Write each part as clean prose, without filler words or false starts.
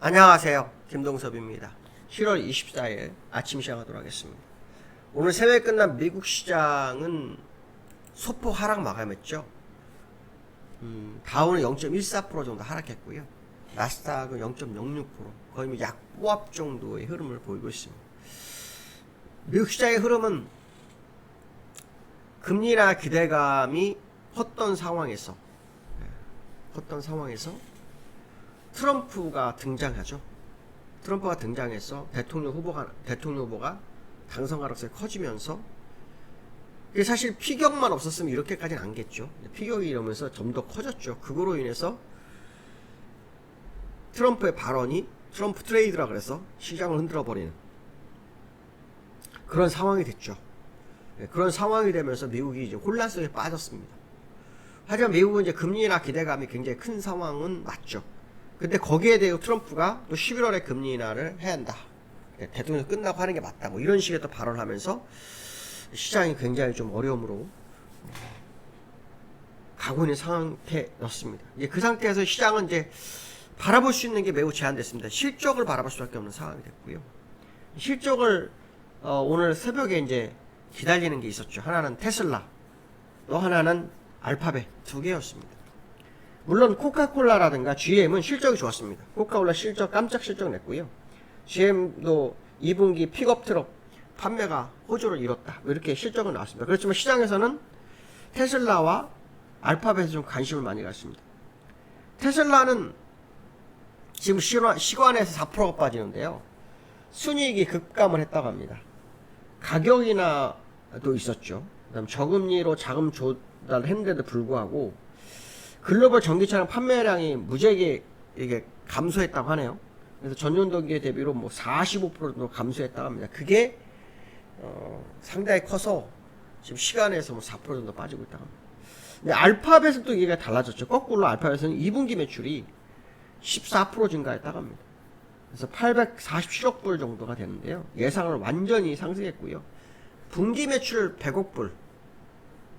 안녕하세요. 김동섭입니다. 7월 24일 아침 시작하도록 하겠습니다. 오늘 새벽에 끝난 미국 시장은 소폭 하락 마감했죠. 다우는 0.14% 정도 하락했고요. 나스닥은 0.06%, 거의 약보합 정도의 흐름을 보이고 있습니다. 미국 시장의 흐름은 금리나 기대감이 헛던 상황에서 트럼프가 등장하죠. 트럼프가 등장해서 대통령 후보가 당선 가능성이 커지면서, 이게 사실 피격만 없었으면 이렇게까지는 안 겠죠. 피격이 이러면서 좀 더 커졌죠. 그거로 인해서 트럼프의 발언이 트럼프 트레이드라 그래서 시장을 흔들어 버리는 그런 상황이 됐죠. 그런 상황이 되면서 미국이 이제 혼란 속에 빠졌습니다. 하지만 미국은 이제 금리나 기대감이 굉장히 큰 상황은 맞죠. 근데 거기에 대해 트럼프가 또 11월에 금리 인하를 해야 한다. 대통령 끝나고 하는 게 맞다. 뭐 이런 식의 또 발언을 하면서 시장이 굉장히 좀 어려움으로 가고 있는 상태였습니다. 이제 그 상태에서 시장은 이제 바라볼 수 있는 게 매우 제한됐습니다. 실적을 바라볼 수밖에 없는 상황이 됐고요. 실적을 오늘 새벽에 이제 기다리는 게 있었죠. 하나는 테슬라, 또 하나는 알파벳, 두 개였습니다. 물론 코카콜라라든가 GM은 실적이 좋았습니다. 코카콜라 실적 깜짝 실적 냈고요. GM도 2분기 픽업 트럭 판매가 호조를 이뤘다. 이렇게 실적은 나왔습니다. 그렇지만 시장에서는 테슬라와 알파벳에 좀 관심을 많이 갖습니다. 테슬라는 지금 시간에서 4%가 빠지는데요. 순이익이 급감을 했다고 합니다. 가격 인하도 있었죠. 그다음 저금리로 자금 조달했는데도 불구하고 글로벌 전기차량 판매량이 무지하게 이게 감소했다고 하네요. 그래서 전년도기에 대비로 뭐 45% 정도 감소했다고 합니다. 그게 상당히 커서 지금 시간에서 뭐 4% 정도 빠지고 있다고 합니다. 근데 알파벳은 또 얘기가 달라졌죠. 거꾸로 알파벳은 2분기 매출이 14% 증가했다고 합니다. 그래서 847억 불 정도가 되는데요. 예상을 완전히 상승했고요. 분기 매출 100억 불,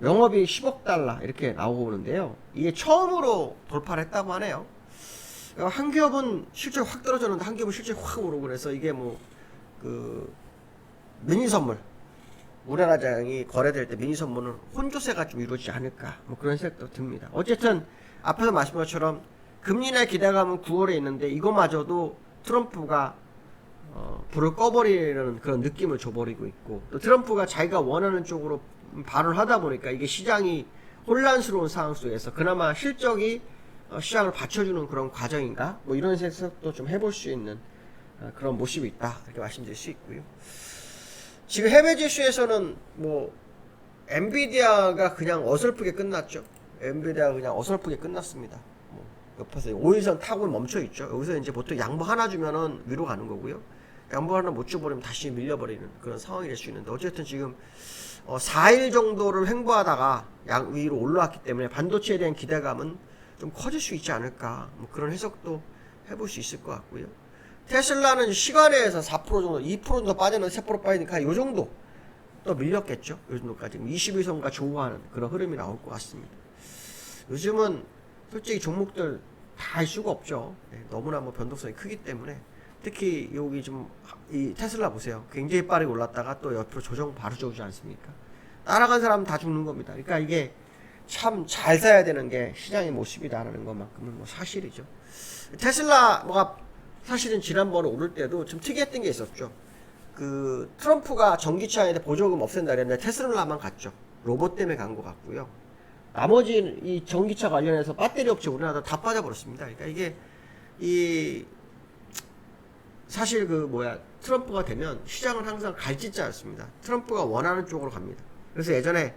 영업이 10억 달러 이렇게 나오는데요. 이게 처음으로 돌파를 했다고 하네요. 한 기업은 실적이 확 떨어졌는데 한 기업은 실적이 확 오르고, 그래서 이게 미니 선물, 우리나라장이 거래될 때 미니 선물은 혼조세가 좀 이루어지지 않을까, 뭐 그런 생각도 듭니다. 어쨌든 앞에서 말씀한 것처럼 금리나 기대감은 9월에 있는데 이거마저도 트럼프가 불을 꺼버리는 그런 느낌을 줘버리고 있고, 또 트럼프가 자기가 원하는 쪽으로 발언을 하다 보니까 이게 시장이 혼란스러운 상황 속에서 그나마 실적이 시장을 받쳐주는 그런 과정인가, 뭐 이런 생각도 좀 해볼 수 있는 그런 모습이 있다, 이렇게 말씀드릴 수 있고요. 지금 해외 지수에서는 뭐 엔비디아가 그냥 어설프게 끝났죠. 엔비디아가 그냥 어설프게 끝났습니다. 뭐 옆에서 5일선 타고 멈춰 있죠. 여기서 이제 보통 양보 하나 주면은 위로 가는 거고요. 양보 하나 못 줘버리면 다시 밀려버리는 그런 상황이 될 수 있는데, 어쨌든 지금 4일 정도를 횡보하다가 위로 올라왔기 때문에 반도체에 대한 기대감은 좀 커질 수 있지 않을까, 뭐 그런 해석도 해볼 수 있을 것 같고요. 테슬라는 시간에서 4% 정도, 2% 정도 빠졌는데 3% 빠지니까 요 정도 또 밀렸겠죠. 요 정도까지 21선과 조우하는 그런 흐름이 나올 것 같습니다. 요즘은 솔직히 종목들 다 할 수가 없죠. 너무나 뭐 변동성이 크기 때문에. 특히 여기 좀 이 테슬라 보세요. 굉장히 빠르게 올랐다가 또 옆으로 조정 바로 줘주지 않습니까? 따라간 사람은 다 죽는 겁니다. 그러니까 이게 참 잘 사야 되는 게 시장의 모습이다라는 것만큼은 뭐 사실이죠. 테슬라가 사실은 지난번에 오를 때도 좀 특이했던 게 있었죠. 그 트럼프가 전기차에 보조금 없앤다 그랬는데 테슬라만 갔죠. 로봇 때문에 간 것 같고요. 나머지 이 전기차 관련해서 배터리 업체 우리나라 다 빠져버렸습니다. 그러니까 이게 사실 트럼프가 되면 시장은 항상 갈짓지 않습니다. 트럼프가 원하는 쪽으로 갑니다. 그래서 예전에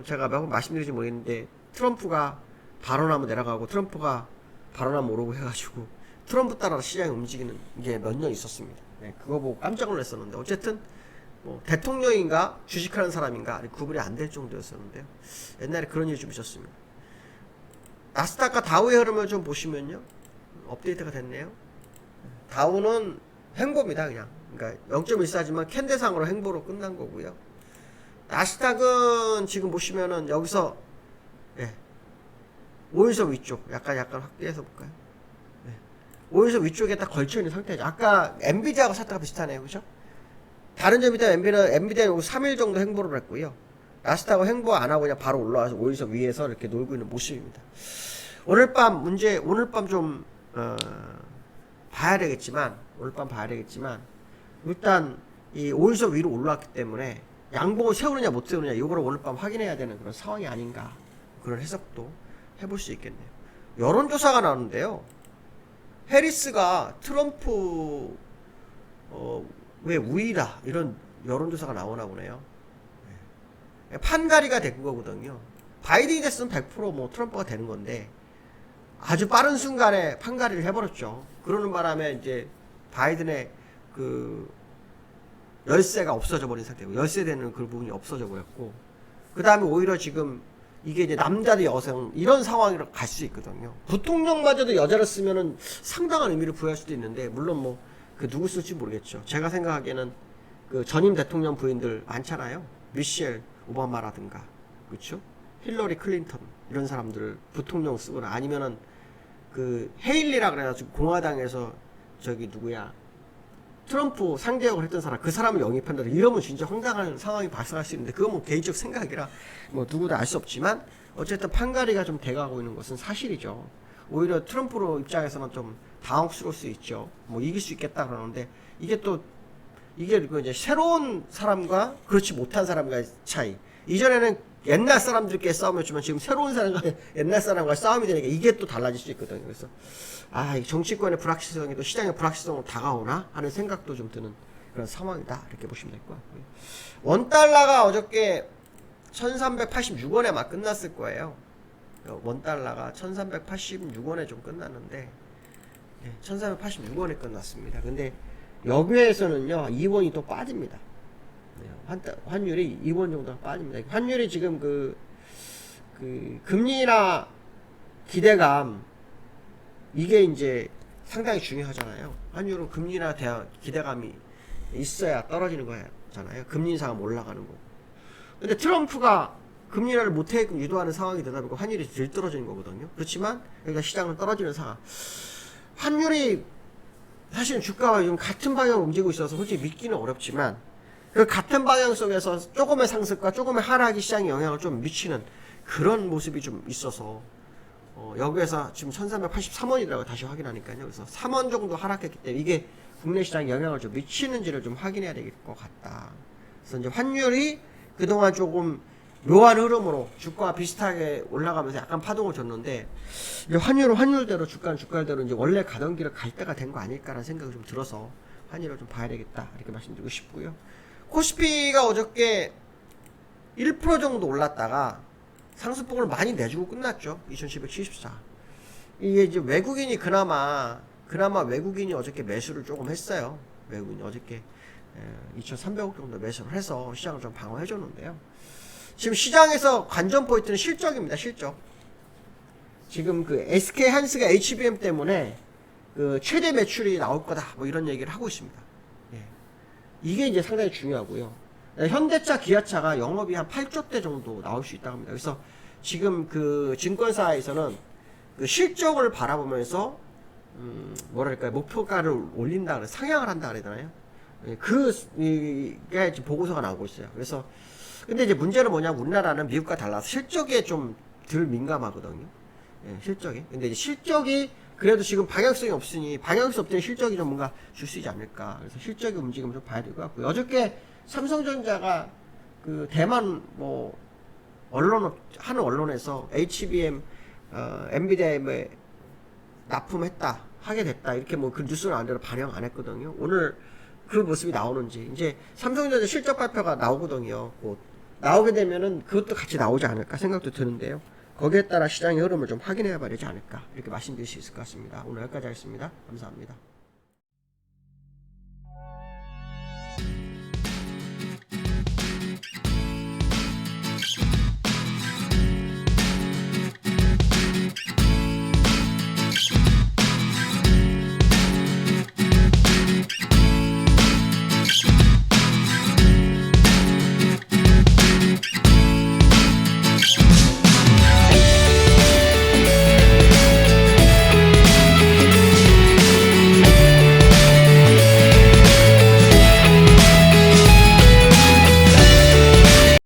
제가 몇 번 말씀드리지 모르겠는데, 트럼프가 발언하면 내려가고 트럼프가 발언하면 오르고 해가지고 트럼프 따라 시장이 움직이는 게 몇 년 있었습니다. 그거 보고 깜짝 놀랐었는데, 어쨌든 뭐 대통령인가 주식하는 사람인가 구분이 안 될 정도였었는데요. 옛날에 그런 일이 좀 있었습니다. 나스닥과 다우의 흐름을 좀 보시면요, 업데이트가 됐네요. 다우는 횡보입니다, 그냥. 그러니까 0.14지만 캔대상으로 횡보로 끝난 거고요. 나스닥은 지금 보시면은 여기서 5일선 위쪽 약간 확대해서 볼까요? 오히려 위쪽에 딱 걸쳐있는 상태죠. 아까 엔비디아가 샀다가 비슷하네요. 그죠? 다른 점이 있다면 엔비디아는 3일 정도 횡보를 했고요. 나스닥은 횡보 안 하고 그냥 바로 올라와서 오히려 위에서 이렇게 놀고 있는 모습입니다. 오늘 밤 좀 봐야 되겠지만, 오늘 밤 봐야 되겠지만, 일단 이 오일선 위로 올라왔기 때문에 양봉을 세우느냐 못 세우느냐 이거를 오늘 밤 확인해야 되는 그런 상황이 아닌가, 그런 해석도 해볼 수 있겠네요. 여론조사가 나오는데요. 해리스가 트럼프 왜 우위다 이런 여론조사가 나오나 보네요. 판가리가 된 거거든요. 바이든이 됐으면 100% 트럼프가 되는 건데 아주 빠른 순간에 판가리를 해버렸죠. 그러는 바람에 이제 바이든의 그 열세가 없어져 버린 상태고, 열세되는 그 부분이 없어져 버렸고, 그 다음에 오히려 지금 이게 이제 남자 대 여성 이런 상황으로 갈 수 있거든요. 부통령마저도 여자를 쓰면은 상당한 의미를 부여할 수도 있는데, 물론 그 누구 쓸지 모르겠죠. 제가 생각하기에는 그 전임 대통령 부인들 많잖아요. 미셸 오바마라든가, 그렇죠? 힐러리 클린턴 이런 사람들을 부통령 쓰거나, 아니면은 그 헤일리라 그래가지고 공화당에서 저기 누구야 트럼프 상대역을 했던 사람, 그 사람을 영입한다 이러면 진짜 황당한 상황이 발생할 수 있는데, 그건 개인적 생각이라 누구도 알 수 없지만 어쨌든 판가리가 좀 돼가고 있는 것은 사실이죠. 오히려 트럼프 입장에서는 좀 당혹스러울 수 있죠. 이길 수 있겠다 그러는데, 이게 이제 새로운 사람과 그렇지 못한 사람과의 차이. 이전에는 옛날 사람들끼리 싸움이었지만 지금 새로운 사람과 옛날 사람과 싸움이 되니까 이게 또 달라질 수 있거든요. 그래서 이 정치권의 불확실성이 또 시장의 불확실성으로 다가오나 하는 생각도 좀 드는 그런 상황이다, 이렇게 보시면 될 것 같고요. 원달러가 어저께 1386원에 막 끝났을 거예요. 원달러가 1386원에 좀 끝났는데 1386원에 끝났습니다. 근데 여기에서는요 2원이 또 빠집니다. 환율이 2원 정도가 빠집니다. 환율이 지금 그 금리나 기대감, 이게 이제 상당히 중요하잖아요. 환율은 금리나 기대감이 있어야 떨어지는 거잖아요. 금리 인상은 올라가는 거고. 근데 트럼프가 금리 인하를 못하게끔 유도하는 상황이 되다 보니까 환율이 덜 떨어지는 거거든요. 그렇지만 여기가 시장은 떨어지는 상황. 환율이 사실은 주가와 지금 같은 방향으로 움직이고 있어서 솔직히 믿기는 어렵지만, 그 같은 방향 속에서 조금의 상승과 조금의 하락이 시장에 영향을 좀 미치는 그런 모습이 좀 있어서 여기에서 지금 1383원이라고 다시 확인하니까요. 그래서 3원 정도 하락했기 때문에 이게 국내 시장에 영향을 좀 미치는지를 좀 확인해야 될 것 같다. 그래서 이제 환율이 그동안 조금 묘한 흐름으로 주가와 비슷하게 올라가면서 약간 파동을 줬는데, 이제 환율은 환율대로 주가는 주가대로 이제 원래 가던 길을 갈 때가 된 거 아닐까라는 생각이 좀 들어서 환율을 좀 봐야 되겠다, 이렇게 말씀드리고 싶고요. 코스피가 어저께 1% 정도 올랐다가 상승폭을 많이 내주고 끝났죠. 2774. 이게 이제 외국인이 그나마 외국인이 어저께 매수를 조금 했어요. 외국인이 어저께 2,300억 정도 매수를 해서 시장을 좀 방어해 줬는데요. 지금 시장에서 관전 포인트는 실적입니다. 실적. 지금 그 SK 한스가 HBM 때문에 그 최대 매출이 나올 거다, 이런 얘기를 하고 있습니다. 이게 이제 상당히 중요하고요. 현대차, 기아차가 영업이 한 8조대 정도 나올 수 있다고 합니다. 그래서 지금 그 증권사에서는 그 실적을 바라보면서 목표가를 올린다 그래, 상향을 한다 그러잖아요. 그게 지금 보고서가 나오고 있어요. 그래서 근데 이제 문제는 뭐냐면, 우리나라는 미국과 달라서 실적에 좀 덜 민감하거든요. 실적이. 근데 이제 실적이 그래도 지금 방향성이 없으니, 방향성 없더니 실적이 좀 뭔가 줄 수 있지 않을까. 그래서 실적의 움직임을 좀 봐야 될 것 같고요. 어저께 삼성전자가 그 대만 한 언론에서 HBM 엔비디아에 하게 됐다, 이렇게 그 뉴스는 안 대로 반영 안 했거든요. 오늘 그 모습이 나오는지, 이제 삼성전자 실적 발표가 나오거든요. 곧 나오게 되면은 그것도 같이 나오지 않을까 생각도 드는데요. 거기에 따라 시장의 흐름을 좀 확인해 봐야 되지 않을까, 이렇게 말씀드릴 수 있을 것 같습니다. 오늘 여기까지 하겠습니다. 감사합니다.